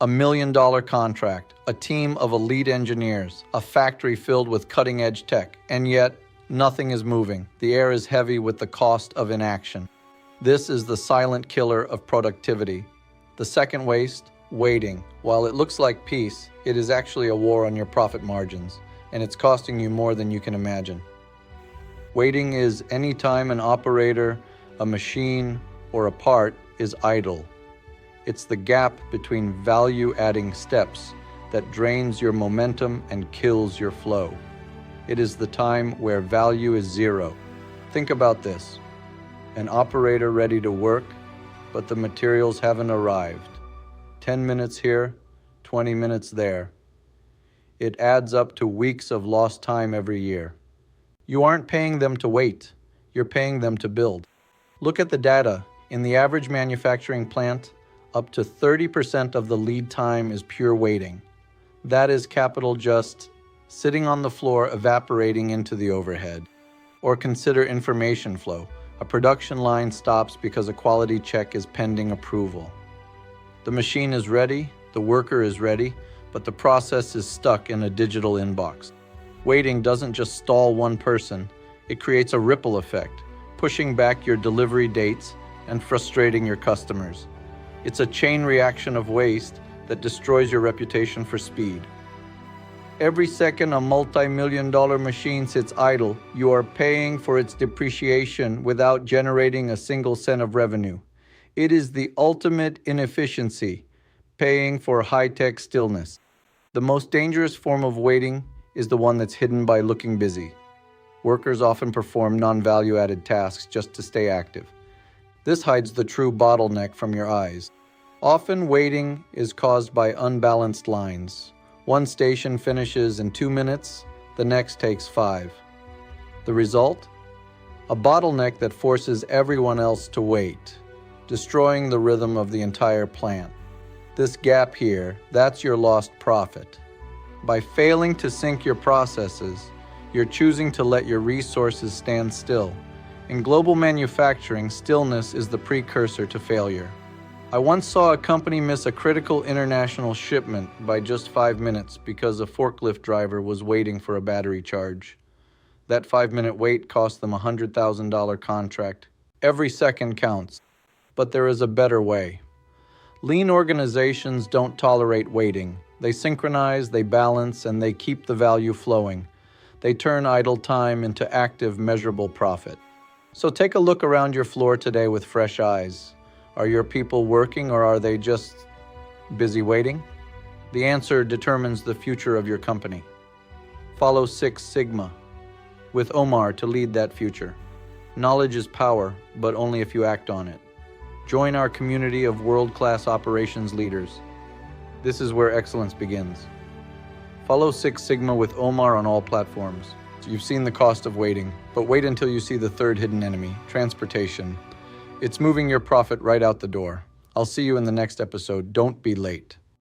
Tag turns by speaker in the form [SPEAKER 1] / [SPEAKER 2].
[SPEAKER 1] $1 million contract, a team of elite engineers, a factory filled with cutting-edge tech, and yet nothing is moving. The air is heavy with the cost of inaction. This is the silent killer of productivity. The second waste, waiting. While it looks like peace, it is actually a war on your profit margins, and it's costing you more than you can imagine. Waiting is any time an operator, a machine, or a part is idle. It's the gap between value-adding steps that drains your momentum and kills your flow. It is the time where value is zero. Think about this. An operator ready to work, but the materials haven't arrived. 10 minutes here, 20 minutes there. It adds up to weeks of lost time every year. You aren't paying them to wait. You're paying them to build. Look at the data. In the average manufacturing plant, up to 30% of the lead time is pure waiting. That is capital just sitting on the floor evaporating into the overhead. Or consider information flow. A production line stops because a quality check is pending approval. The machine is ready, the worker is ready, but the process is stuck in a digital inbox. Waiting doesn't just stall one person, it creates a ripple effect, pushing back your delivery dates and frustrating your customers. It's a chain reaction of waste that destroys your reputation for speed. Every second a multi-million-dollar machine sits idle, you are paying for its depreciation without generating a single cent of revenue. It is the ultimate inefficiency, paying for high-tech stillness. The most dangerous form of waiting is the one that's hidden by looking busy. Workers often perform non-value-added tasks just to stay active. This hides the true bottleneck from your eyes. Often waiting is caused by unbalanced lines. One station finishes in 2 minutes, the next takes 5. The result? A bottleneck that forces everyone else to wait, destroying the rhythm of the entire plant. This gap here, that's your lost profit. By failing to sync your processes, you're choosing to let your resources stand still. In global manufacturing, stillness is the precursor to failure. I once saw a company miss a critical international shipment by just 5 minutes because a forklift driver was waiting for a battery charge. That 5-minute wait cost them a $100,000 contract. Every second counts, but there is a better way. Lean organizations don't tolerate waiting. They synchronize, they balance, and they keep the value flowing. They turn idle time into active, measurable profit. So take a look around your floor today with fresh eyes. Are your people working or are they just busy waiting? The answer determines the future of your company. Follow Six Sigma with Omar to lead that future. Knowledge is power, but only if you act on it. Join our community of world-class operations leaders. This is where excellence begins. Follow Six Sigma with Omar on all platforms. You've seen the cost of waiting, but wait until you see the third hidden enemy, transportation. It's moving your profit right out the door. I'll see you in the next episode. Don't be late.